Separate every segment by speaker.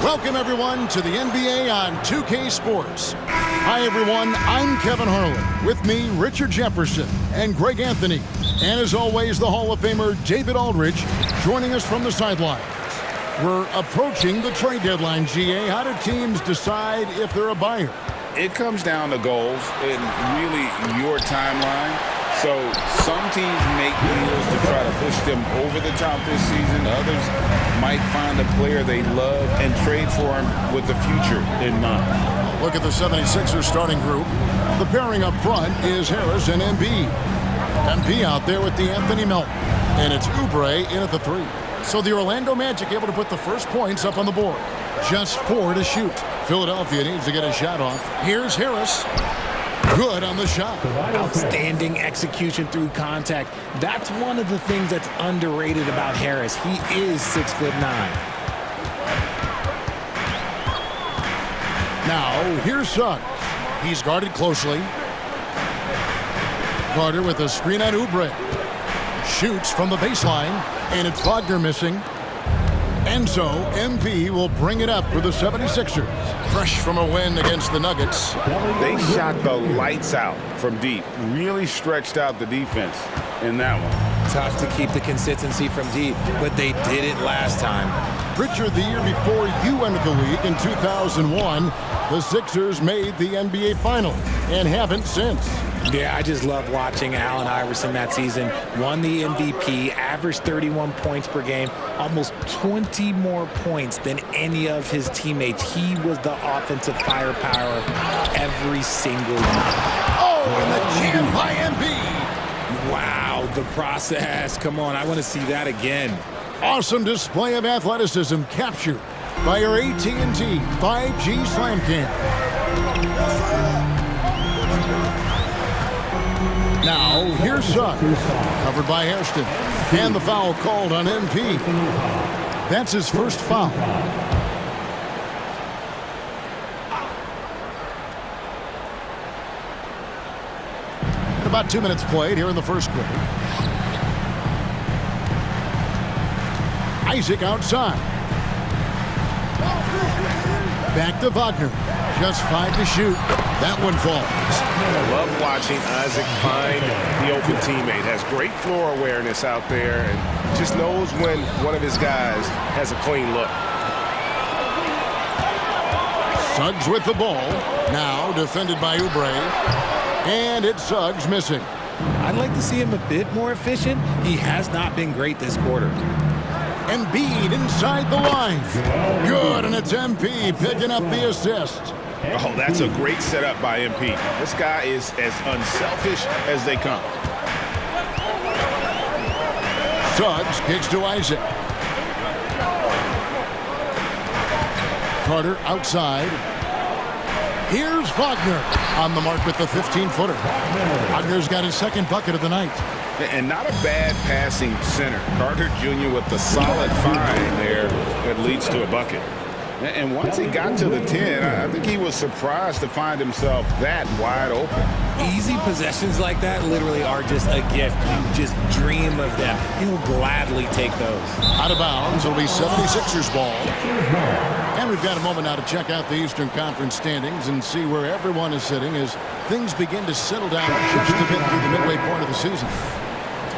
Speaker 1: Welcome, everyone, to the NBA on 2K Sports. Hi, everyone. I'm Kevin Harlan. With me, Richard Jefferson and Greg Anthony. And as always, the Hall of Famer David Aldridge joining us from the sidelines. We're approaching the trade deadline, GA. How do teams decide if they're a buyer?
Speaker 2: It comes down to goals and really your timeline. So some teams make deals to try to push them over the top this season. Others might find a player they love and trade for him with the future in mind.
Speaker 1: Look at the 76ers starting group. The pairing up front is Harris and Embiid. Embiid out there with the Anthony Melton. And it's Oubre in at the 3. So the Orlando Magic able to put the first points up on the board. Just 4 to shoot. Philadelphia needs to get a shot off. Here's Harris. Good on the shot.
Speaker 3: Outstanding execution through contact. That's one of the things that's underrated about Harris. He is 6'9".
Speaker 1: Now, here's Suggs. He's guarded closely. Carter with a screen on Oubre. Shoots from the baseline, and it's Wagner missing. And so, MP will bring it up for the 76ers. Fresh from a win against the Nuggets.
Speaker 2: They shot the lights out from deep. Really stretched out the defense in that one.
Speaker 3: Tough to keep the consistency from deep, but they did it last time.
Speaker 1: Richard, the year before you entered the league in 2001, the Sixers made the NBA Finals and haven't since.
Speaker 3: Yeah, I just love watching Allen Iverson that season. Won the MVP, averaged 31 points per game, almost 20 more points than any of his teammates. He was the offensive firepower every single night.
Speaker 1: Oh, and the jam by Embiid.
Speaker 3: Wow, the process. Come on, I want to see that again.
Speaker 1: Awesome display of athleticism captured by your AT&T 5G Slam Cam. Now, here's Suggs, covered by Hairston, and the foul called on MP. That's his first foul. About 2 minutes played here in the first quarter. Isaac outside. Back to Wagner. Just 5 to shoot. That one falls.
Speaker 4: I love watching Isaac find the open teammate. Has great floor awareness out there and just knows when one of his guys has a clean look.
Speaker 1: Suggs with the ball. Now defended by Oubre. And it's Suggs missing.
Speaker 3: I'd like to see him a bit more efficient. He has not been great this quarter.
Speaker 1: Embiid inside the line. Good, and it's MP picking up the assist.
Speaker 2: Oh, that's a great setup by MP. This guy is as unselfish as they come.
Speaker 1: Suggs kicks to Isaac. Carter outside. Here's Wagner on the mark with the 15-footer. Wagner's got his second bucket of the night.
Speaker 2: And not a bad passing center. Carter Jr. with the solid find there that leads to a bucket. And once he got to the 10, I think he was surprised to find himself that wide open.
Speaker 3: Easy possessions like that literally are just a gift. You just dream of them. He'll gladly take those.
Speaker 1: Out of bounds, it'll be 76ers ball. And we've got a moment now to check out the Eastern Conference standings and see where everyone is sitting as things begin to settle down just a bit through the midway point of the season.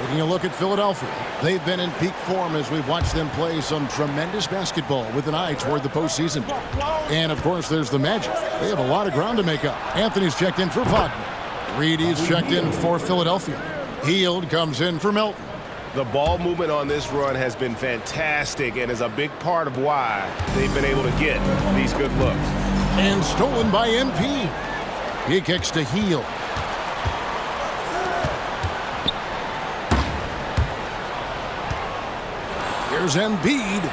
Speaker 1: Taking a look at Philadelphia. They've been in peak form as we've watched them play some tremendous basketball with an eye toward the postseason. And, of course, there's the Magic. They have a lot of ground to make up. Anthony's checked in for Wagner. Reedy's checked in for Philadelphia. Hield comes in for Melton.
Speaker 4: The ball movement on this run has been fantastic and is a big part of why they've been able to get these good looks.
Speaker 1: And stolen by MP. He kicks to Hield. Here's Embiid.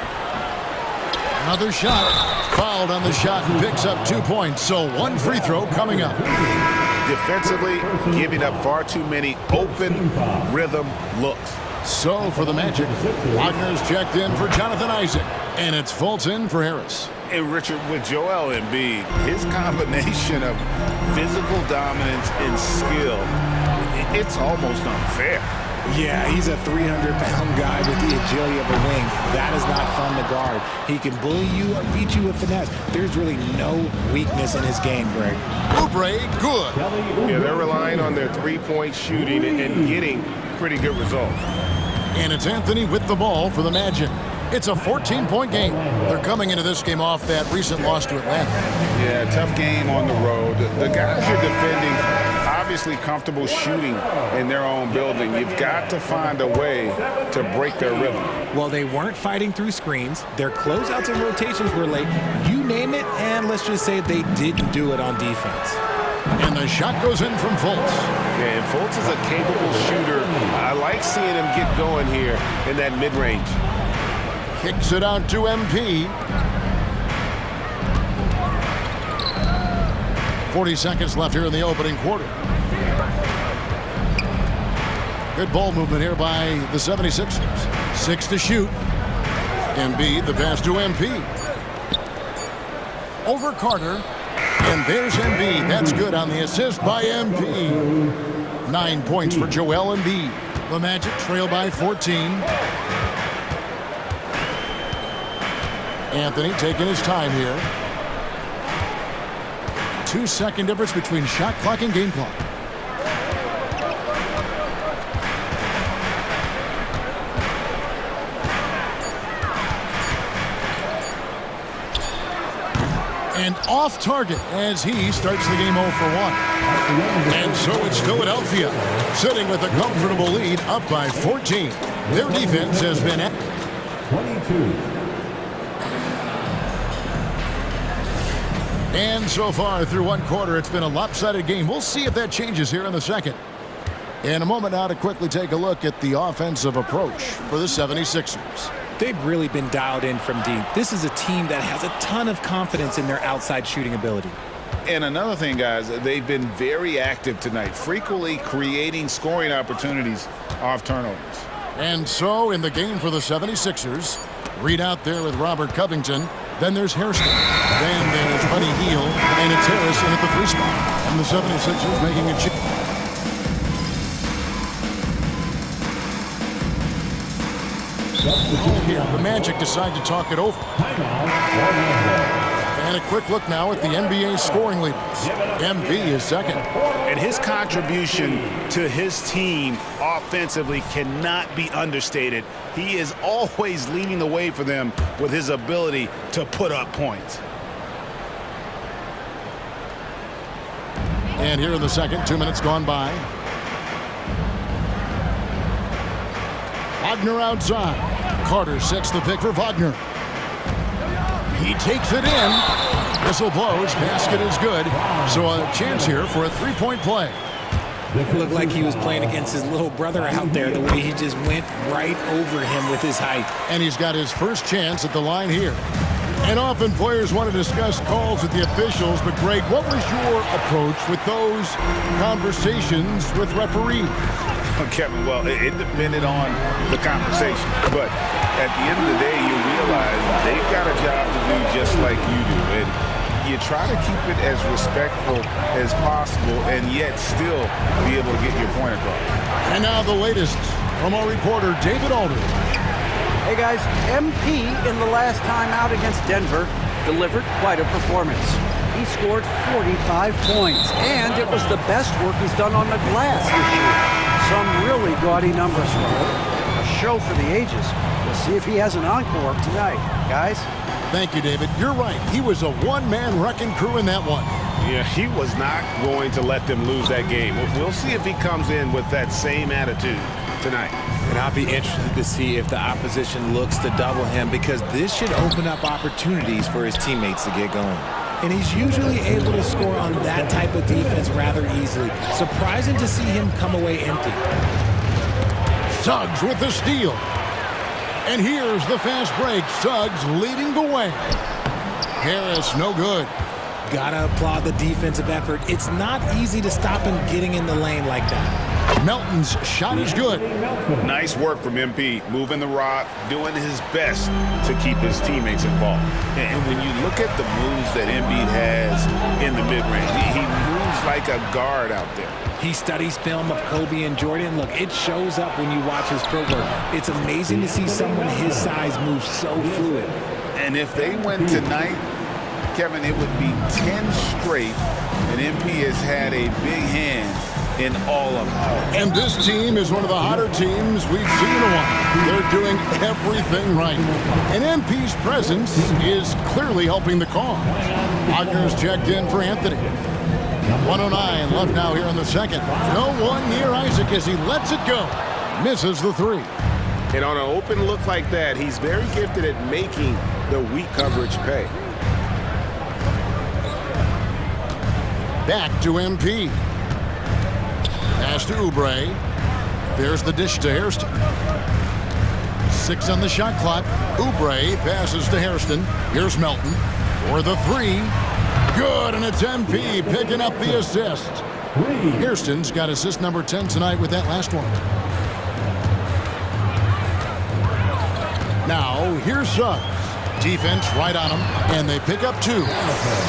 Speaker 1: Another shot. Fouled on the shot and picks up 2 points. So one free throw coming up.
Speaker 4: Defensively, giving up far too many open rhythm looks.
Speaker 1: So for the Magic, Wagner's checked in for Jonathan Isaac. And it's Fulton for Harris.
Speaker 2: And Richard, with Joel Embiid, his combination of physical dominance and skill, it's almost unfair.
Speaker 3: Yeah, he's a 300-pound guy with the agility of a wing. That is not fun to guard. He can bully you or beat you with finesse. There's really no weakness in his game, Greg.
Speaker 1: Oubre, good.
Speaker 4: Yeah, they're relying on their three-point shooting and getting pretty good results.
Speaker 1: And it's Anthony with the ball for the Magic. It's a 14-point game. They're coming into this game off that recent loss to Atlanta.
Speaker 2: Yeah, tough game on the road. The guys are defending, obviously comfortable shooting in their own building. You've got to find a way to break their rhythm.
Speaker 3: Well, they weren't fighting through screens. Their closeouts and rotations were late. You name it, and let's just say they didn't do it on defense.
Speaker 1: And the shot goes in from Fultz.
Speaker 4: Yeah, and Fultz is a capable shooter. I like seeing him get going here in that mid-range.
Speaker 1: Kicks it out to MP. 40 seconds left here in the opening quarter. Good ball movement here by the 76ers. 6 to shoot. Embiid, the pass to MP. Over Carter. And there's Embiid. That's good on the assist by MP. 9 points for Joel Embiid. The Magic trail by 14. Anthony taking his time here. 2-second difference between shot clock and game clock. And off target as he starts the game 0 for 1. And so it's Philadelphia sitting with a comfortable lead up by 14. Their defense has been at 22. And so far through one quarter, it's been a lopsided game. We'll see if that changes here in the second. In a moment now to quickly take a look at the offensive approach for the 76ers.
Speaker 3: They've really been dialed in from deep. This is a team that has a ton of confidence in their outside shooting ability.
Speaker 2: And another thing, guys, they've been very active tonight, frequently creating scoring opportunities off turnovers.
Speaker 1: And so in the game for the 76ers, Reed out there with Robert Covington. Then there's Hairston. Then there's Buddy Hield. And it's Harris in at the 3 spot. And the 76ers making a change. Here, the Magic decide to talk it over. And a quick look now at the NBA scoring leaders. MP is second.
Speaker 4: And his contribution to his team offensively cannot be understated. He is always leading the way for them with his ability to put up points.
Speaker 1: And here in the second, 2 minutes gone by. Wagner outside. Carter sets the pick for Wagner. He takes it in. Whistle blows. Basket is good. So a chance here for a 3-point play.
Speaker 3: It looked like he was playing against his little brother out there, the way he just went right over him with his height.
Speaker 1: And he's got his first chance at the line here. And often players want to discuss calls with the officials, but Greg, what was your approach with those conversations with referees?
Speaker 2: Kevin, well, it depended on the conversation. But at the end of the day, you realize they've got a job to do just like you do. And you try to keep it as respectful as possible and yet still be able to get your point across.
Speaker 1: And now the latest from our reporter, David Aldridge.
Speaker 5: Hey guys, MP in the last time out against Denver delivered quite a performance. He scored 45 points, and it was the best work he's done on the glass this year. Some really gaudy numbers for him. A show for the ages. We'll see if he has an encore tonight, guys.
Speaker 1: Thank you, David. You're right. He was a one-man wrecking crew in that one.
Speaker 4: Yeah, he was not going to let them lose that game. We'll see if he comes in with that same attitude tonight.
Speaker 3: And I'll be interested to see if the opposition looks to double him, because this should open up opportunities for his teammates to get going. And he's usually able to score on that type of defense rather easily. Surprising to see him come away empty.
Speaker 1: Suggs with the steal. And here's the fast break. Suggs leading the way. Harris, no good.
Speaker 3: Gotta applaud the defensive effort. It's not easy to stop him getting in the lane like that.
Speaker 1: Melton's shot is good.
Speaker 2: Nice work from MP, moving the rock, doing his best to keep his teammates involved. And when you look at the moves that Embiid has in the mid-range, he moves like a guard out there.
Speaker 3: He studies film of Kobe and Jordan. Look, it shows up when you watch his pro work. It's amazing to see someone his size move so fluid.
Speaker 2: And if they win tonight, Kevin, it would be 10 straight, and MP has had a big hand in all of them.
Speaker 1: And this team is one of the hotter teams we've seen in a while. They're doing everything right. And MP's presence is clearly helping the cause. Wagner's checked in for Anthony. 1:09 left now here in the second. No one near Isaac as he lets it go. Misses the three.
Speaker 6: And on an open look like that, he's very gifted at making the weak coverage pay.
Speaker 1: Back to MP. Pass to Oubre. There's the dish to Hairston. 6 on the shot clock. Oubre passes to Hairston. Here's Melton for the three. Good, and it's MP picking up the assist. Hairston's got assist number 10 tonight with that last one. Now, here's Suggs. Defense right on him, and they pick up 2.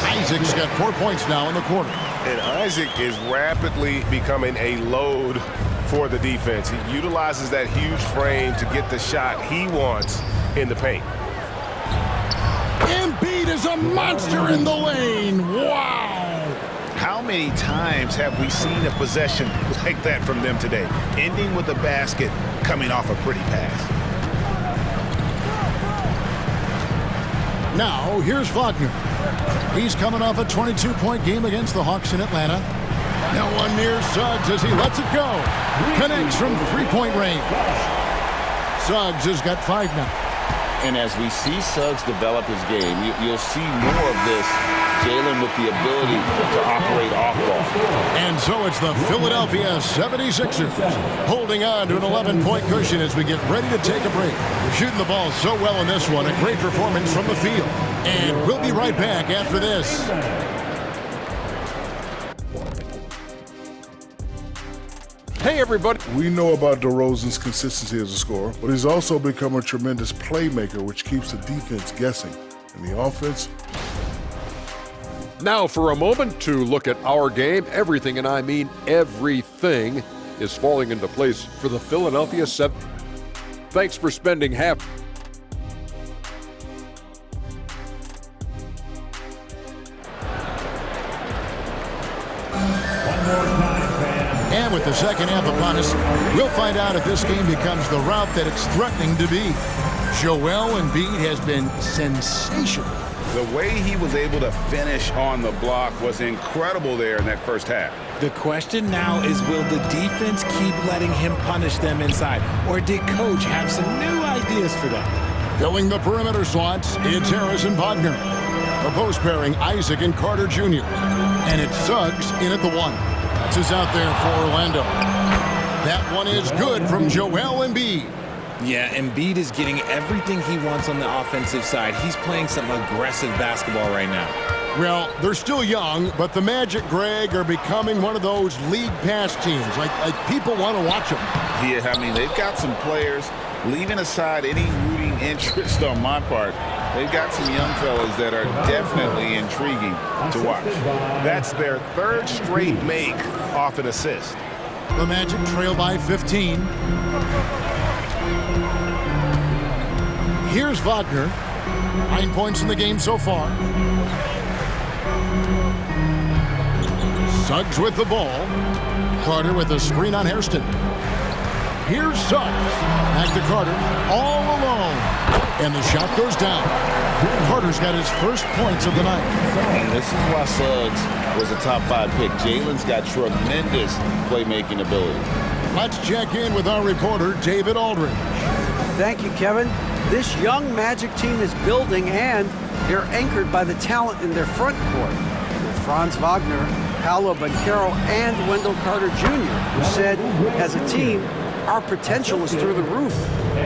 Speaker 1: Isaac's got 4 points now in the quarter.
Speaker 6: And Isaac is rapidly becoming a load for the defense. He utilizes that huge frame to get the shot he wants in the paint.
Speaker 1: Embiid is a monster in the lane. Wow.
Speaker 4: How many times have we seen a possession like that from them today, ending with a basket coming off a pretty pass?
Speaker 1: Now, here's Wagner. He's coming off a 22-point game against the Hawks in Atlanta. No one near Suggs as he lets it go. Connects from three-point range. Suggs has got 5 now.
Speaker 2: And as we see Suggs develop his game, you'll see more of this. Jalen with the ability to operate off ball.
Speaker 1: And so it's the Philadelphia 76ers holding on to an 11-point cushion as we get ready to take a break. Shooting the ball so well in this one. A great performance from the field. And we'll be right back after this.
Speaker 7: Hey, everybody. We know about DeRozan's consistency as a scorer, but he's also become a tremendous playmaker, which keeps the defense guessing. And the offense.
Speaker 8: Now for a moment to look at our game. Everything, and I mean everything, is falling into place for the Philadelphia 7. Thanks for spending half.
Speaker 1: And with the second half upon us, we'll find out if this game becomes the route that it's threatening to be. Joel Embiid has been sensational.
Speaker 2: The way he was able to finish on the block was incredible there in that first half.
Speaker 3: The question now is, will the defense keep letting him punish them inside? Or did Coach have some new ideas for them?
Speaker 1: Filling the perimeter slots, it's Harris and Wagner. The post pairing, Isaac and Carter Jr. And it's Suggs in at the 1. That's his out there for Orlando. That one is good from Joel Embiid.
Speaker 3: Yeah, Embiid is getting everything he wants on the offensive side. He's playing some aggressive basketball right now.
Speaker 1: Well, they're still young, but the Magic, Greg, are becoming one of those league pass teams. Like people want to watch them.
Speaker 2: Yeah, I mean, they've got some players, leaving aside any rooting interest on my part, they've got some young fellas that are definitely intriguing to watch.
Speaker 6: That's their 3rd straight make off an assist.
Speaker 1: The Magic trail by 15. Here's Wagner. 9 points in the game so far. Suggs with the ball. Carter with a screen on Hairston. Here's Suggs. Back to Carter. All alone. And the shot goes down. Carter's got his first points of the night.
Speaker 2: And this is why Suggs was a top 5 pick. Jalen's got tremendous playmaking ability.
Speaker 1: Let's check in with our reporter, David Aldridge.
Speaker 5: Thank you, Kevin. This young Magic team is building, and they're anchored by the talent in their front court. With Franz Wagner, Paolo Banchero, and Wendell Carter Jr., who said, as a team, our potential is through the roof.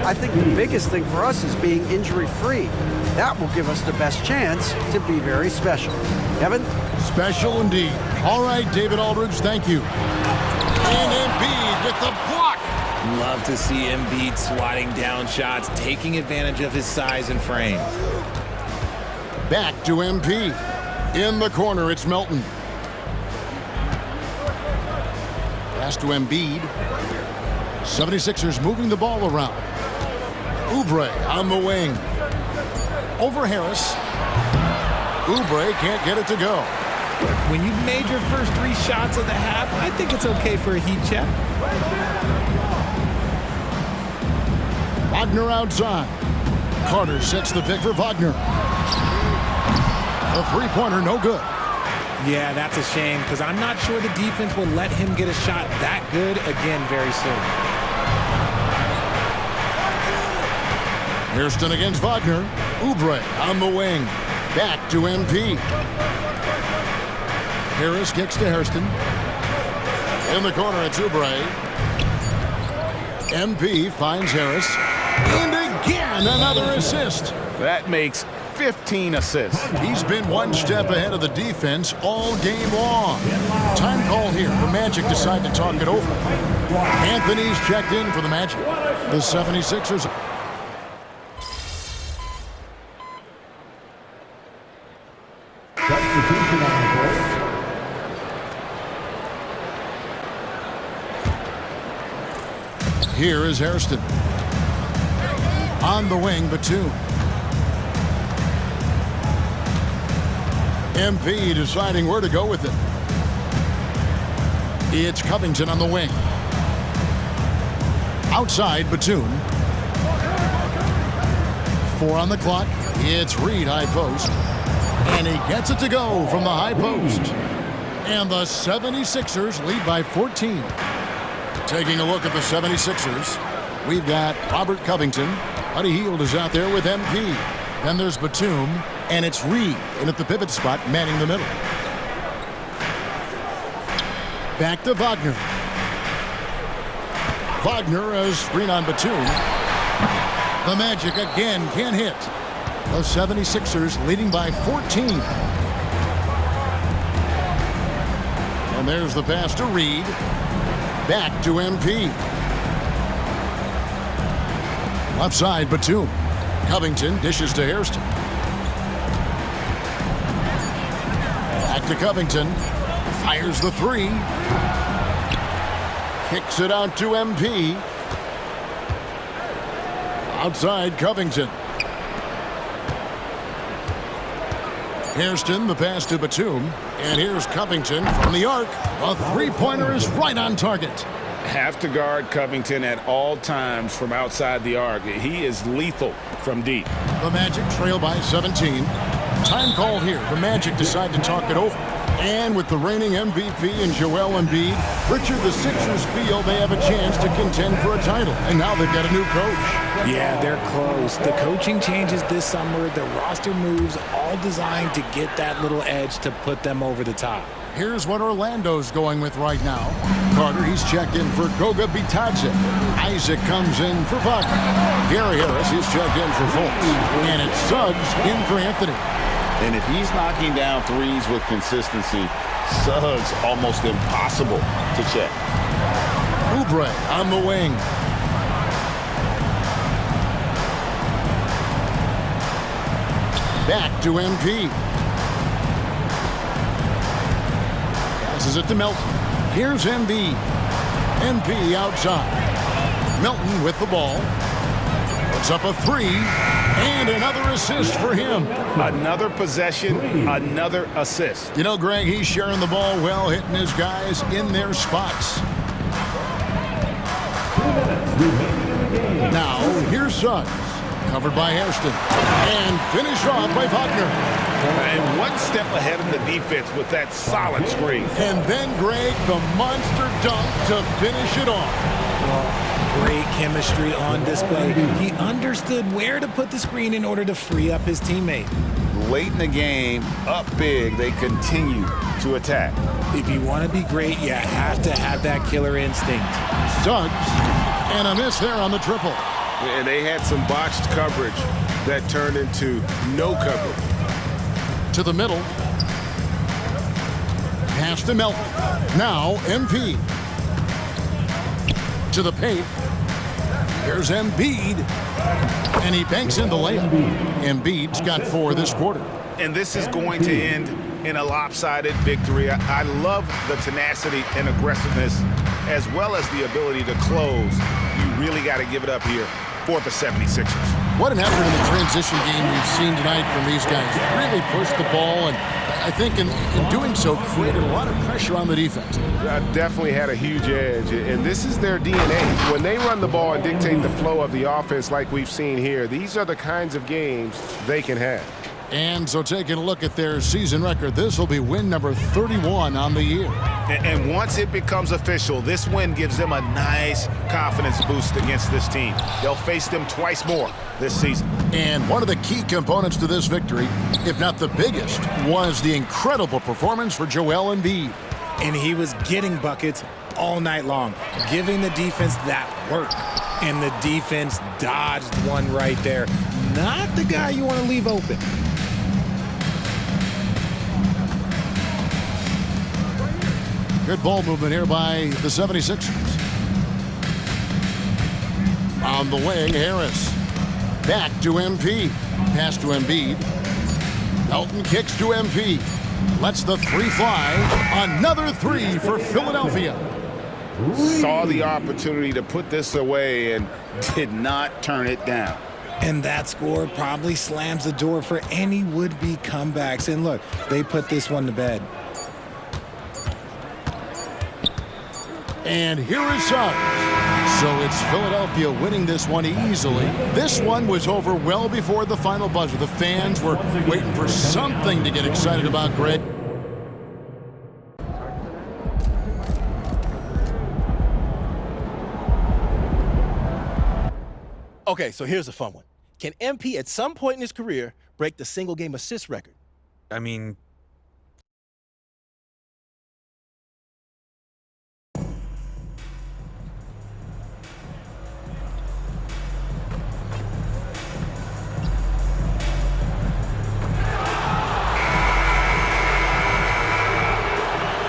Speaker 5: I think the biggest thing for us is being injury-free. That will give us the best chance to be very special. Kevin?
Speaker 1: Special indeed. All right, David Aldridge, thank you. And Embiid with the block.
Speaker 3: Love to see Embiid swatting down shots, taking advantage of his size and frame.
Speaker 1: Back to MP. In the corner, it's Melton. Pass to Embiid. 76ers moving the ball around. Oubre on the wing. Over Harris. Oubre can't get it to go.
Speaker 3: When you've made your first 3 shots of the half, I think it's okay for a heat check.
Speaker 1: Wagner outside. Carter sets the pick for Wagner. A three-pointer, no good.
Speaker 3: Yeah, that's a shame because I'm not sure the defense will let him get a shot that good again very soon.
Speaker 1: Hairston against Wagner. Oubre on the wing. Back to MP. Harris kicks to Hairston. In the corner, it's Oubre. MP finds Harris. And again, another assist.
Speaker 4: That makes 15 assists.
Speaker 1: He's been one step ahead of the defense all game long. Time call here. The Magic decide to talk it over. Anthony's checked in for the Magic. The 76ers. Here is Hairston. On the wing, Batum. MP deciding where to go with it. It's Covington on the wing. Outside, Batum. 4 on the clock. It's Reed, high post. And he gets it to go from the high post. And the 76ers lead by 14. Taking a look at the 76ers, we've got Robert Covington. Buddy Hield is out there with MP. Then there's Batum, and it's Reed in at the pivot spot, manning the middle. Back to Wagner. Wagner, a screen on Batum. The Magic again can't hit. The 76ers leading by 14. And there's the pass to Reed. Back to MP. Left side, Batum. Covington dishes to Hairston. Back to Covington. Fires the 3. Kicks it out to MP. Outside, Covington. Hairston, the pass to Batum. And here's Covington from the arc. A three-pointer is right on target.
Speaker 2: Have to guard Covington at all times from outside the arc. He is lethal from deep.
Speaker 1: The Magic trail by 17. Time called here. The Magic decide to talk it over. And with the reigning MVP in Joel Embiid, Richard, the Sixers feel they have a chance to contend for a title. And now they've got a new coach.
Speaker 3: Yeah, they're close. The coaching changes this summer, the roster moves, all designed to get that little edge to put them over the top.
Speaker 1: Here's what Orlando's going with right now. Carter, he's checked in for Goga Bitadze. Isaac comes in for Wagner. Gary Harris is checked in for Fultz. And it's Suggs in for Anthony.
Speaker 2: And if he's knocking down threes with consistency, Suggs almost impossible to check.
Speaker 1: Oubre on the wing. Back to MP. Passes it to Melton. Here's Embiid. MP outside. Melton with the ball. Puts up a 3. And another assist for him.
Speaker 4: Another possession, another assist.
Speaker 1: You know, Greg, he's sharing the ball well, hitting his guys in their spots. Now, here's Suggs. Covered by Hairston. And finished off by Wagner.
Speaker 4: And one step ahead of the defense with that solid screen.
Speaker 1: And then, Greg, the monster dunk to finish it off.
Speaker 3: Well, great chemistry on display. He understood where to put the screen in order to free up his teammate.
Speaker 2: Late in the game, up big, they continue to attack.
Speaker 3: If you want to be great, you have to have that killer instinct.
Speaker 1: Suggs, and a miss there on the triple.
Speaker 2: And they had some botched coverage that turned into no coverage.
Speaker 1: To the middle. Pass to Melton. Now MP. To the paint. Here's Embiid. And he banks in the layup. Embiid's got 4 this quarter.
Speaker 4: And this is going to end in a lopsided victory. I love the tenacity and aggressiveness as well as the ability to close. You really got to give it up here for the 76ers.
Speaker 1: What an effort in the transition game we've seen tonight from these guys. Really pushed the ball, and I think in doing so created a lot of pressure on the defense.
Speaker 6: Definitely had a huge edge, and this is their DNA. When they run the ball and dictate the flow of the offense like we've seen here, these are the kinds of games they can have.
Speaker 1: And so taking a look at their season record, this will be win number 31 on the year.
Speaker 4: And once it becomes official, this win gives them a nice confidence boost against this team. They'll face them twice more this season.
Speaker 1: And one of the key components to this victory, if not the biggest, was the incredible performance for Joel Embiid.
Speaker 3: And he was getting buckets all night long, giving the defense that work. And the defense dodged one right there. Not the guy you want to leave open.
Speaker 1: Good ball movement here by the 76ers. On the way, Harris. Back to MP. Pass to Embiid. Elton kicks to MP. Lets the three fly. Another three for Philadelphia.
Speaker 2: Saw the opportunity to put this away and did not turn it down.
Speaker 3: And that score probably slams the door for any would-be comebacks. And look, they put this one to bed.
Speaker 1: And here is up. So it's Philadelphia winning this one easily. This one was over well before the final buzzer. The fans were waiting for something to get excited about, Greg.
Speaker 9: Okay, so here's a fun one. Can MP at some point in his career break the single-game assist record?
Speaker 10: I mean,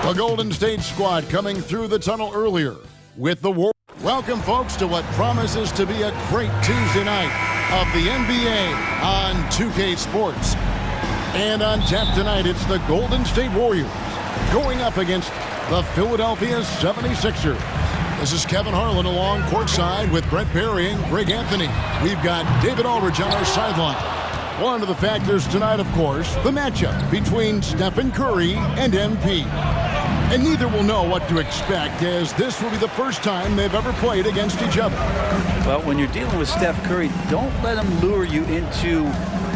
Speaker 1: the Golden State squad coming through the tunnel earlier with the war. Welcome, folks, to what promises to be a great Tuesday night of the NBA on 2K Sports. And on tap tonight, it's the Golden State Warriors going up against the Philadelphia 76ers. This is Kevin Harlan along courtside with Brett Perry and Greg Anthony. We've got David Aldridge on our sideline. One of the factors tonight, of course, the matchup between Stephen Curry and MP. And neither will know what to expect, as this will be the first time they've ever played against each other.
Speaker 5: Well, when you're dealing with Steph Curry, don't let him lure you into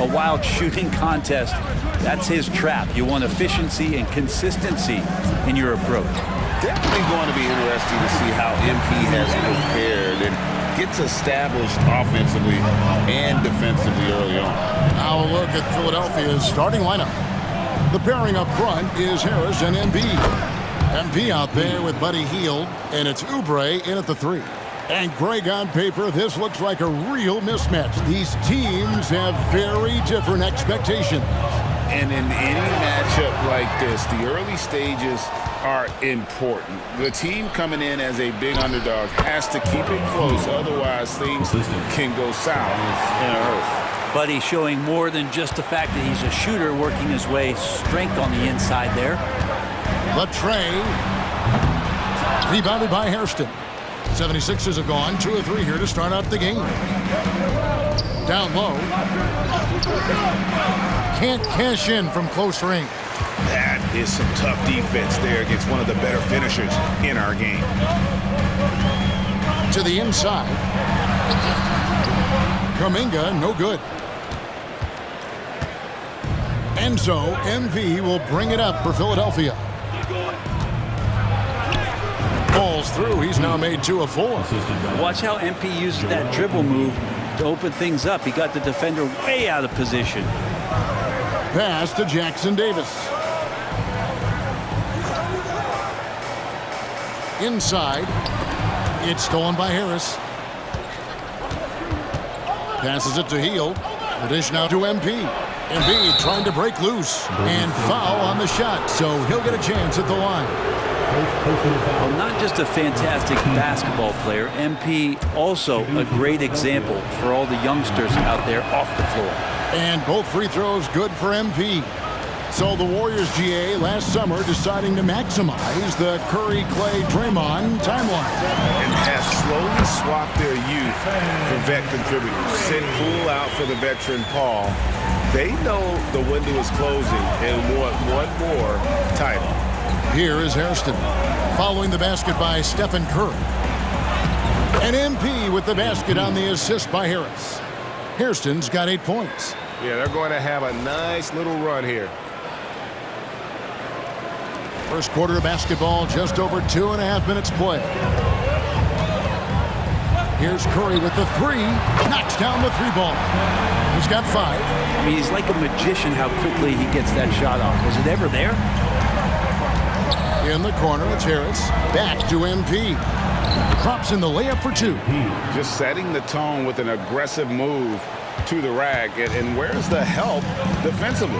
Speaker 5: a wild shooting contest. That's his trap. You want efficiency and consistency in your approach.
Speaker 2: Definitely going to be interesting to see how MP has prepared and gets established offensively and defensively early on.
Speaker 1: Now a look at Philadelphia's starting lineup. The pairing up front is Harris and Embiid. MP out there with Buddy Hield, and it's Oubre in at the three. And Greg, on paper, this looks like a real mismatch. These teams have very different expectations.
Speaker 2: And in any matchup like this, the early stages are important. The team coming in as a big underdog has to keep it close, otherwise things can go south in a hurry.
Speaker 5: Buddy showing more than just the fact that he's a shooter, working his way strength on the inside there.
Speaker 1: The tray, rebounded by Hairston. 76ers have gone 2 of 3 here to start out the game. Down low. Can't cash in from close range.
Speaker 4: That is some tough defense there against one of the better finishers in our game.
Speaker 1: To the inside. Kuminga, no good. And so MV will bring it up for Philadelphia. Falls through. He's now made 2 of 4.
Speaker 5: Watch how MP uses that dribble move to open things up. He got the defender way out of position.
Speaker 1: Pass to Jackson Davis. Inside. It's stolen by Harris. Passes it to Hield. The dish now to MP. Embiid trying to break loose. And foul on the shot, so he'll get a chance at the line.
Speaker 5: Well, not just a fantastic basketball player, MP also a great example for all the youngsters out there off the floor.
Speaker 1: And both free throws good for MP. So the Warriors GA last summer deciding to maximize the Curry, Clay, Draymond timeline.
Speaker 6: And have slowly swapped their youth for vet contributors. Sent Poole out for the veteran Paul. They know the window is closing and want one more title.
Speaker 1: Here is Hairston following the basket by Stephen Curry. And MP with the basket on the assist by Harris. Hairston's got 8 points.
Speaker 6: Yeah, they're going to have a nice little run here.
Speaker 1: First quarter of basketball, just over 2.5 minutes play. Here's Curry with the three. Knocks down the three ball. He's got 5.
Speaker 5: I mean, he's like a magician how quickly he gets that shot off. Was it ever there?
Speaker 1: In the corner, it's Harris. Back to MP. Drops in the layup for 2.
Speaker 2: Just setting the tone with an aggressive move to the rack. And where's the help defensively?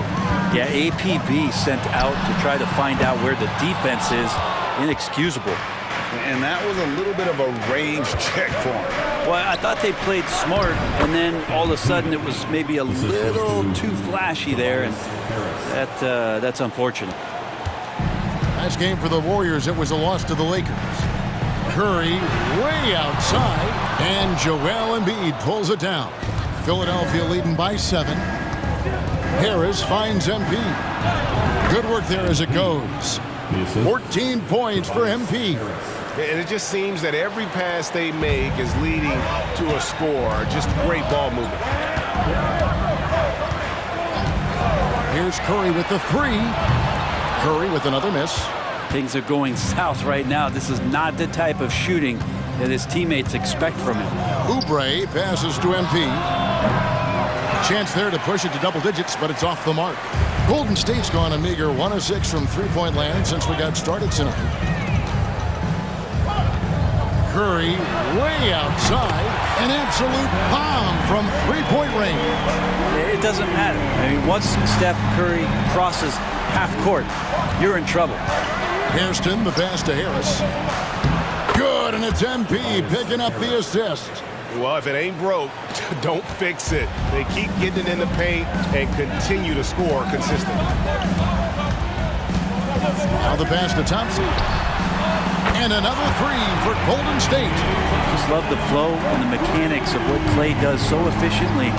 Speaker 10: Yeah, APB sent out to try to find out where the defense is. Inexcusable.
Speaker 2: And that was a little bit of a range check for him.
Speaker 10: Well, I thought they played smart, and then all of a sudden it was maybe a little too flashy there, and that's unfortunate.
Speaker 1: Nice game for the Warriors. It was a loss to the Lakers. Curry way outside, and Joel Embiid pulls it down. Philadelphia leading by 7. Harris finds MP. Good work there as it goes. 14 points for MP.
Speaker 6: And it just seems that every pass they make is leading to a score. Just great ball movement.
Speaker 1: Here's Curry with the 3. Curry with another miss.
Speaker 10: Things are going south right now. This is not the type of shooting that his teammates expect from him.
Speaker 1: Oubre passes to MP. Chance there to push it to double digits, but it's off the mark. Golden State's gone a meager 1 of 6 from three-point land since we got started tonight. Curry way outside. An absolute bomb from three-point range.
Speaker 10: It doesn't matter. I mean, once Steph Curry crosses half court, you're in trouble.
Speaker 1: Hairston, the pass to Harris. Good, and it's MP picking up the assist.
Speaker 6: Well, if it ain't broke, don't fix it. They keep getting it in the paint and continue to score consistently.
Speaker 1: Now the pass to Thompson. And another 3 for Golden State.
Speaker 10: Just love the flow and the mechanics of what Clay does so efficiently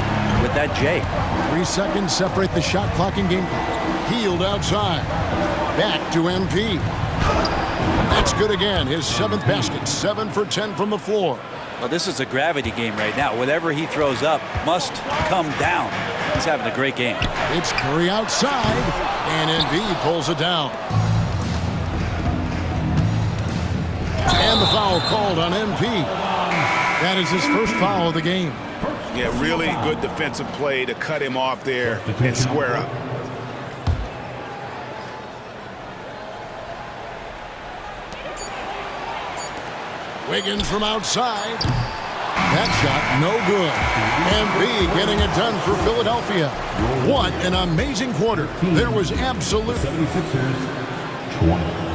Speaker 10: with that J.
Speaker 1: 3 seconds separate the shot clock and game clock. Healed outside. Back to MP. That's good again. His 7th basket. 7 for 10 from the floor.
Speaker 10: Well, this is a gravity game right now. Whatever he throws up must come down. He's having a great game.
Speaker 1: It's Curry outside, and Embiid pulls it down. And the foul called on MP. That is his first foul of the game.
Speaker 4: Yeah, really good defensive play to cut him off there and square up.
Speaker 1: Wiggins from outside. That shot no good. Embiid getting it done for Philadelphia. What an amazing quarter. There was absolute.
Speaker 11: 76ers 20.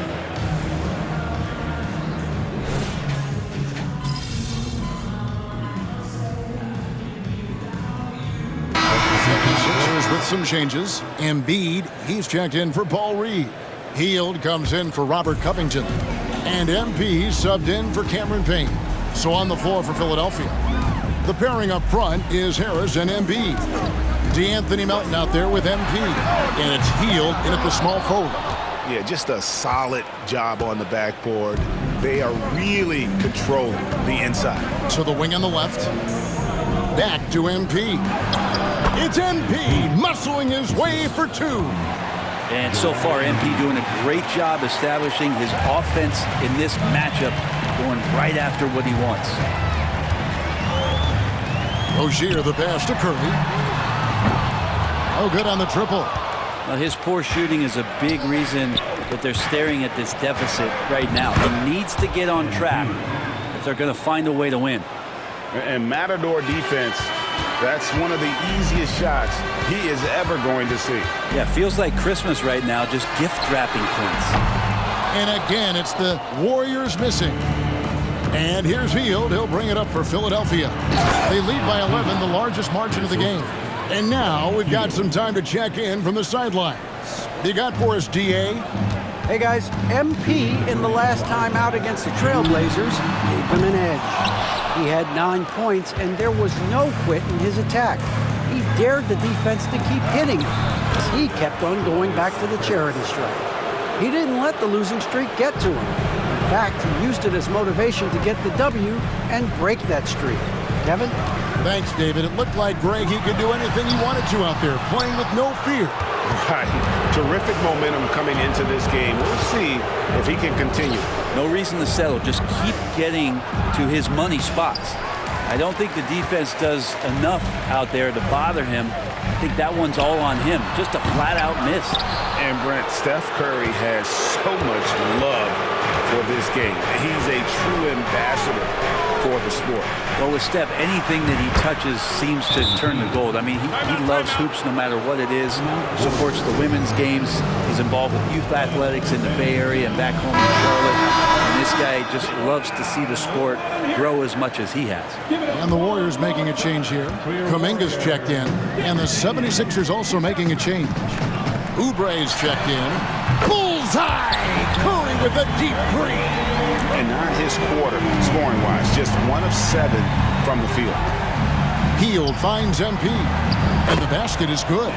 Speaker 1: With some changes. Embiid, he's checked in for Paul Reed. Hield comes in for Robert Covington. And MP subbed in for Cameron Payne. So on the floor for Philadelphia. The pairing up front is Harris and Embiid. D'Anthony Melton out there with MP. And it's Hield in at the small forward.
Speaker 6: Yeah, just a solid job on the backboard. They are really controlling the inside.
Speaker 1: To the wing on the left. Back to MP. It's MP muscling his way for 2.
Speaker 10: And so far, MP doing a great job establishing his offense in this matchup, going right after what he wants.
Speaker 1: Rozier, the pass to Curry. Oh, good on the triple.
Speaker 10: Well, his poor shooting is a big reason that they're staring at this deficit right now. He needs to get on track if they're going to find a way to win.
Speaker 2: And Matador defense, that's one of the easiest shots he is ever going to see.
Speaker 10: Yeah, feels like Christmas right now, just gift wrapping points.
Speaker 1: And again, it's the Warriors missing. And here's Hield. He'll bring it up for Philadelphia. They lead by 11, the largest margin of the game. And now we've got some time to check in from the sidelines. You got for us, DA?
Speaker 5: Hey guys, MP in the last time out against the Trailblazers gave him an edge. He had 9 points and there was no quit in his attack. He dared the defense to keep hitting him as he kept on going back to the charity stripe. He didn't let the losing streak get to him. In fact, he used it as motivation to get the W and break that streak. Kevin?
Speaker 1: Thanks, David. It looked like Greg, he could do anything he wanted to out there, playing with no fear.
Speaker 6: Right. Terrific momentum coming into this game. We'll see if he can continue.
Speaker 10: No reason to settle. Just keep getting to his money spots. I don't think the defense does enough out there to bother him. I think that one's all on him. Just a flat-out miss.
Speaker 6: And Brent, Steph Curry has so much love for this game. He's a true ambassador for the sport.
Speaker 10: Well, with Steph, anything that he touches seems to turn to gold. I mean, he loves hoops no matter what it is. Supports the women's games. He's involved with youth athletics in the Bay Area and back home in Charlotte. And this guy just loves to see the sport grow as much as he has.
Speaker 1: And the Warriors making a change here. Kuminga's checked in. And the 76ers also making a change. Oubre's checked in. Bullseye! Curry with a deep three.
Speaker 6: And not his quarter, scoring-wise. Just 1 of 7 from the field.
Speaker 1: Hield finds MP. And the basket is good.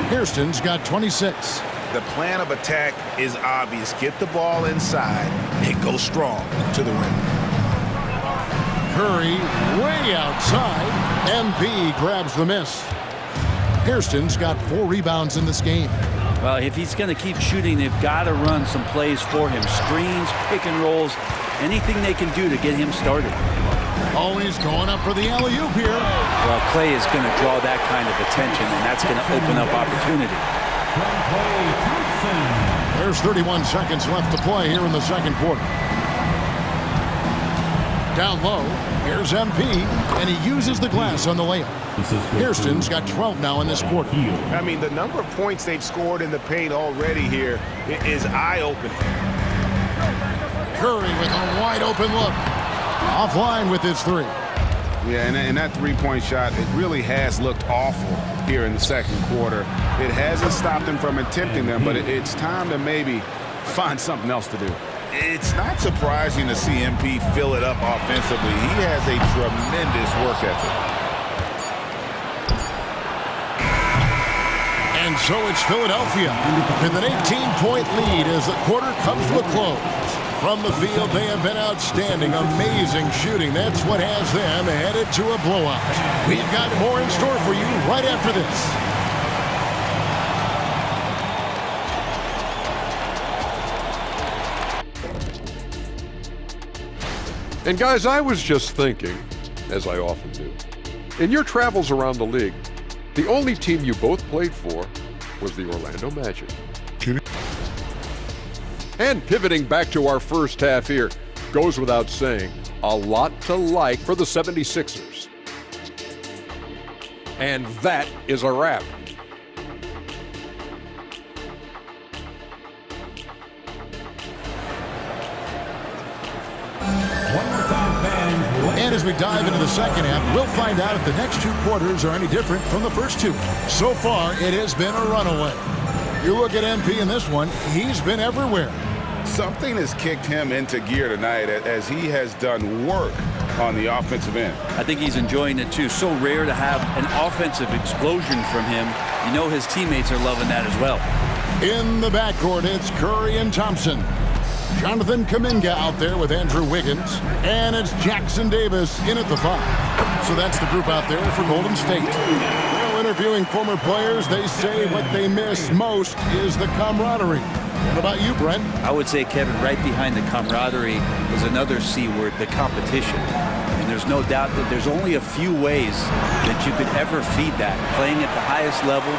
Speaker 1: Hairston's got 26.
Speaker 4: The plan of attack is obvious. Get the ball inside and go strong to the rim.
Speaker 1: Curry way outside. MP grabs the miss. Hairston's got 4 rebounds in this game.
Speaker 10: Well, if he's going to keep shooting, they've got to run some plays for him. Screens, pick and rolls, anything they can do to get him started.
Speaker 1: Oh, he's going up for the alley-oop here.
Speaker 10: Well, Clay is going to draw that kind of attention, and that's going to open up opportunity.
Speaker 1: There's 31 seconds left to play here in the second quarter. Down low, here's MP, and he uses the glass on the layup. Hairston's got 12 now in this quarter.
Speaker 6: I mean, the number of points they've scored in the paint already here is eye-opening.
Speaker 1: Curry with a wide-open look. Offline with his 3.
Speaker 6: Yeah, and that three-point shot, it really has looked awful here in the second quarter. It hasn't stopped him from attempting them, but it's time to maybe find something else to do.
Speaker 2: It's not surprising to see MP fill it up offensively. He has a tremendous work ethic.
Speaker 1: And so it's Philadelphia with an 18-point lead as the quarter comes to a close. From the field, they have been outstanding. Amazing shooting. That's what has them headed to a blowout. We've got more in store for you right after this.
Speaker 8: And guys, I was just thinking, as I often do, in your travels around the league, the only team you both played for was the Orlando Magic. And pivoting back to our first half here, goes without saying, a lot to like for the 76ers. And that is a wrap.
Speaker 1: And as we dive into the second half, we'll find out if the next 2 quarters are any different from the first 2. So far, it has been a runaway. You look at MP in this one, he's been everywhere.
Speaker 2: Something has kicked him into gear tonight as he has done work on the offensive end.
Speaker 10: I think he's enjoying it too. So rare to have an offensive explosion from him. You know his teammates are loving that as well.
Speaker 1: In the backcourt, it's Curry and Thompson. Jonathan Kuminga out there with Andrew Wiggins. And it's Jackson Davis in at the 5. So that's the group out there for Golden State. Well, interviewing former players, they say what they miss most is the camaraderie. What about you, Brent?
Speaker 10: I would say, Kevin, right behind the camaraderie is another C word, the competition. And there's no doubt that there's only a few ways that you could ever feed that. Playing at the highest level,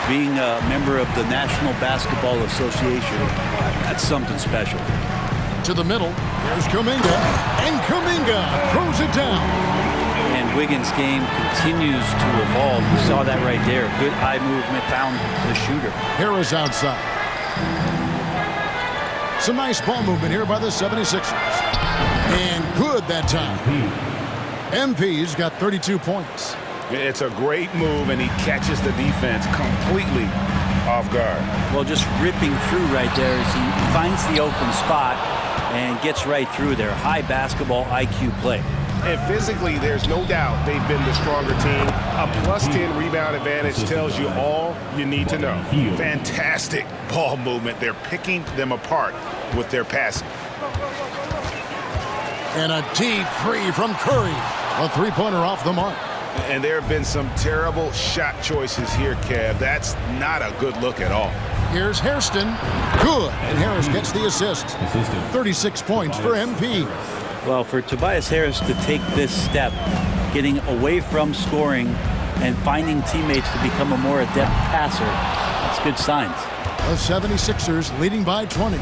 Speaker 10: being a member of the National Basketball Association, that's something special.
Speaker 1: To the middle, there's Kuminga, and Kuminga throws it down.
Speaker 10: And Wiggins' game continues to evolve. We saw that right there. Good eye movement, found the shooter.
Speaker 1: Harris outside. Some nice ball movement here by the 76ers. And good that time. MP's got 32 points.
Speaker 6: It's a great move, and he catches the defense completely off guard.
Speaker 10: Well, just ripping through right there as he finds the open spot and gets right through there. High basketball IQ play.
Speaker 6: And physically, there's no doubt they've been the stronger team. A +10 rebound advantage tells you all you need to know. Fantastic ball movement. They're picking them apart with their passing.
Speaker 1: And a deep three from Curry. A three-pointer off the mark.
Speaker 6: And there have been some terrible shot choices here, Kev. That's not a good look at all.
Speaker 1: Here's Hairston. Good. And Harris gets the assist. 36 points for MP.
Speaker 10: Well, for Tobias Harris to take this step, getting away from scoring and finding teammates to become a more adept passer, that's good signs.
Speaker 1: The 76ers leading by 20.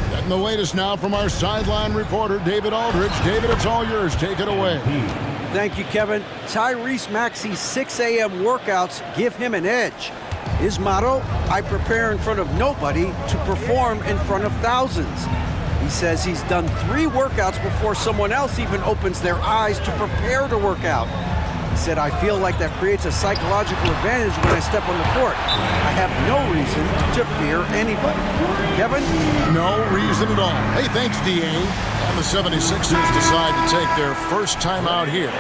Speaker 1: Getting the latest now from our sideline reporter, David Aldridge. David, it's all yours. Take it away.
Speaker 5: Thank you, Kevin. Tyrese Maxey's 6 a.m. workouts give him an edge. His motto, I prepare in front of nobody to perform in front of thousands. He says he's done 3 workouts before someone else even opens their eyes to prepare to work out. He said, I feel like that creates a psychological advantage when I step on the court. I have no reason to fear anybody. Kevin?
Speaker 1: No reason at all. Hey, thanks, DA. And the 76ers decide to take their first time out here.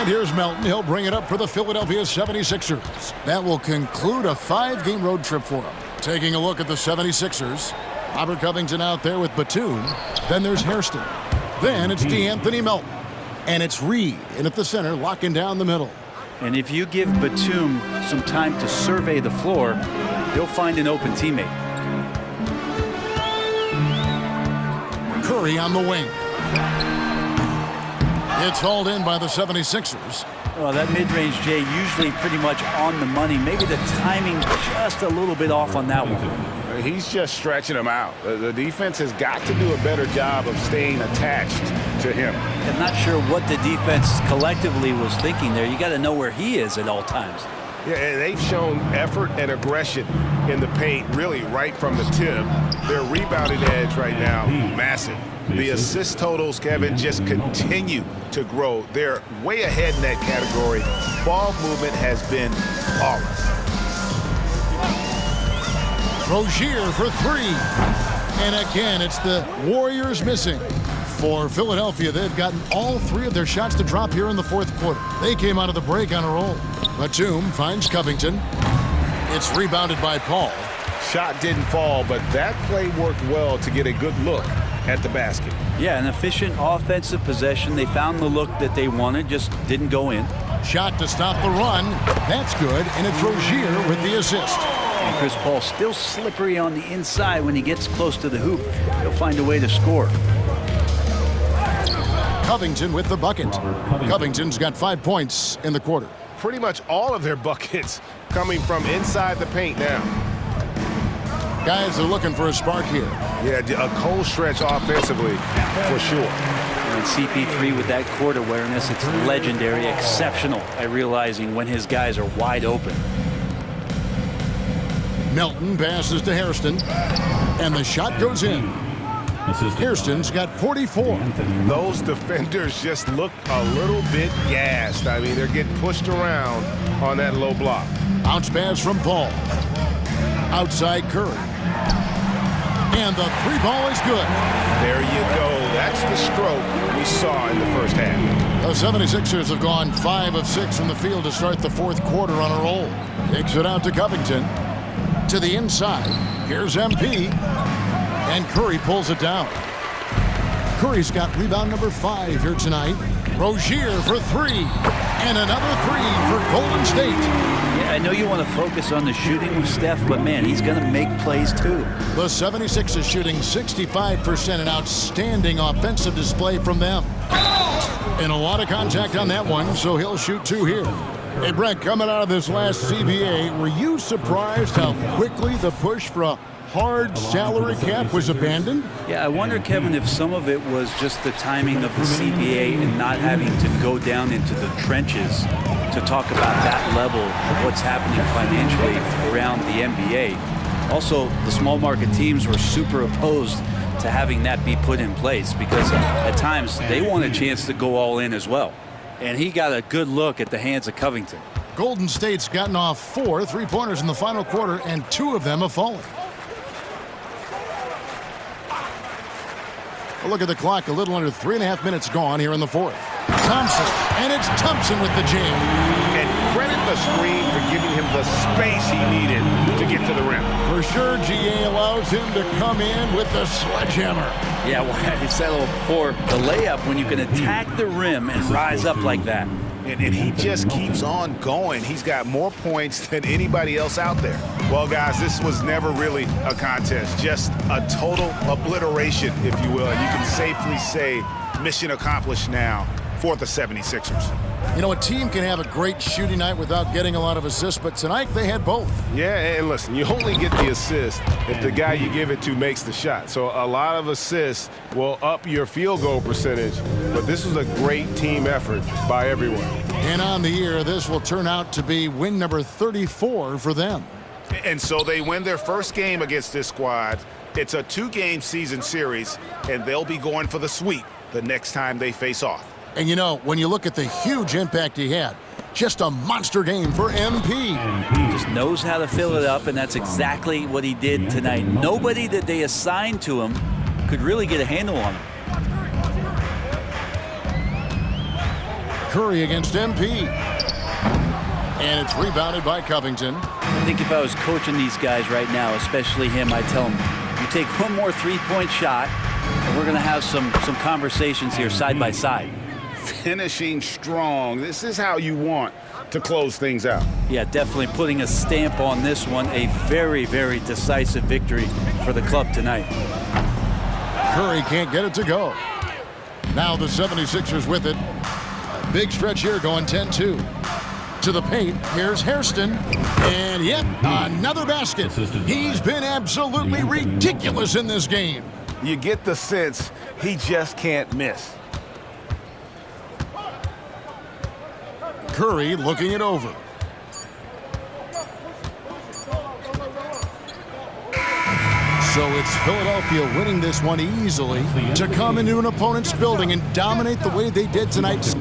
Speaker 1: Here's Melton. He'll bring it up for the Philadelphia 76ers. That will conclude a 5-game road trip for him. Taking a look at the 76ers. Robert Covington out there with Batum. Then there's Hairston. Then it's DeAnthony Melton. And it's Reed in at the center, locking down the middle.
Speaker 10: And if you give Batum some time to survey the floor, he'll find an open teammate.
Speaker 1: Curry on the wing. It's hauled in by the 76ers.
Speaker 10: Well, that mid-range, Jay, usually pretty much on the money. Maybe the timing just a little bit off on that one.
Speaker 6: He's just stretching him out. The defense has got to do a better job of staying attached to him.
Speaker 10: I'm not sure what the defense collectively was thinking there. You got to know where he is at all times.
Speaker 6: Yeah, and they've shown effort and aggression in the paint, really right from the tip. Their rebounding edge right now, massive. The assist totals, Kevin, just continue to grow. They're way ahead in that category. Ball movement has been flawless.
Speaker 1: Rozier for 3. And again, it's the Warriors missing. For Philadelphia, they've gotten all 3 of their shots to drop here in the fourth quarter. They came out of the break on a roll. Batum finds Covington. It's rebounded by Paul.
Speaker 6: Shot didn't fall, but that play worked well to get a good look at the basket.
Speaker 10: Yeah, an efficient offensive possession. They found the look that they wanted, just didn't go in.
Speaker 1: Shot to stop the run. That's good, and it's Rozier with the assist.
Speaker 10: And Chris Paul still slippery on the inside when he gets close to the hoop. He'll find a way to score.
Speaker 1: Covington with the bucket. Covington's got 5 points in the quarter.
Speaker 6: Pretty much all of their buckets coming from inside the paint now.
Speaker 1: Guys are looking for a spark here.
Speaker 6: Yeah, a cold stretch offensively for sure.
Speaker 10: And CP3 with that court awareness, it's legendary, exceptional at realizing when his guys are wide open.
Speaker 1: Melton passes to Hairston, and the shot goes in. Hairston's got 44.
Speaker 6: Those defenders just look a little bit gassed. I mean, they're getting pushed around on that low block.
Speaker 1: Bounce pass from Paul. Outside Curry. And the 3 ball is good.
Speaker 6: There you go. That's the stroke we saw in the first half.
Speaker 1: The 76ers have gone 5 of 6 from the field to start the fourth quarter on a roll. Takes it out to Covington. To the inside. Here's MP. And Curry pulls it down. Curry's got rebound number 5 here tonight. Rozier for 3. And another 3 for Golden State.
Speaker 10: Yeah, I know you want to focus on the shooting with Steph, but man, he's going to make plays too.
Speaker 1: The 76ers shooting 65%, an outstanding offensive display from them. And a lot of contact on that one, so he'll shoot 2 here. Hey, Brett, coming out of this last CBA, were you surprised how quickly the push for a hard salary cap was abandoned?
Speaker 10: Yeah, I wonder, Kevin, if some of it was just the timing of the CBA and not having to go down into the trenches to talk about that level of what's happening financially around the NBA. Also, the small market teams were super opposed to having that be put in place because at times they want a chance to go all in as well. And he got a good look at the hands of Covington.
Speaker 1: Golden State's gotten off 4 3-pointers in the final quarter, and 2 of them have fallen. A look at the clock, a little under 3.5 minutes gone here in the fourth. Thompson, and it's Thompson with the jam.
Speaker 6: And credit the screen for giving him the space he needed to get to the rim.
Speaker 1: For sure, GA allows him to come in with the sledgehammer.
Speaker 10: Yeah, well, he settled for the layup when you can attack the rim and rise up like that.
Speaker 4: And he just keeps on going. He's got more points than anybody else out there. Well, guys, this was never really a contest. Just a total obliteration, if you will. And you can safely say mission accomplished now for the 76ers.
Speaker 1: You know, a team can have a great shooting night without getting a lot of assists, but tonight they had both.
Speaker 6: Yeah, and listen, you only get the assist if the guy you give it to makes the shot. So a lot of assists will up your field goal percentage, but this was a great team effort by everyone.
Speaker 1: And on the year, this will turn out to be win number 34 for them.
Speaker 4: And so they win their first game against this squad. It's a 2-game season series, and they'll be going for the sweep the next time they face off.
Speaker 1: And you know, when you look at the huge impact he had, just a monster game for MP.
Speaker 10: Just knows how to fill it up, and that's exactly what he did tonight. Nobody that they assigned to him could really get a handle on him.
Speaker 1: Curry against MP. And it's rebounded by Covington.
Speaker 10: I think if I was coaching these guys right now, especially him, I'd tell him, you take one more three-point shot, and we're going to have some conversations here side by side.
Speaker 4: Finishing strong. This is how you want to close things out.
Speaker 10: Yeah, definitely putting a stamp on this one. A very, very decisive victory for the club tonight.
Speaker 1: Curry can't get it to go. Now the 76ers with it. A big stretch here going 10-2. To the paint, here's Hairston. And yep, another basket. He's been absolutely ridiculous in this game.
Speaker 6: You get the sense he just can't miss.
Speaker 1: Curry looking it over. So it's Philadelphia winning this one easily to come into an opponent's building and dominate the way they did tonight.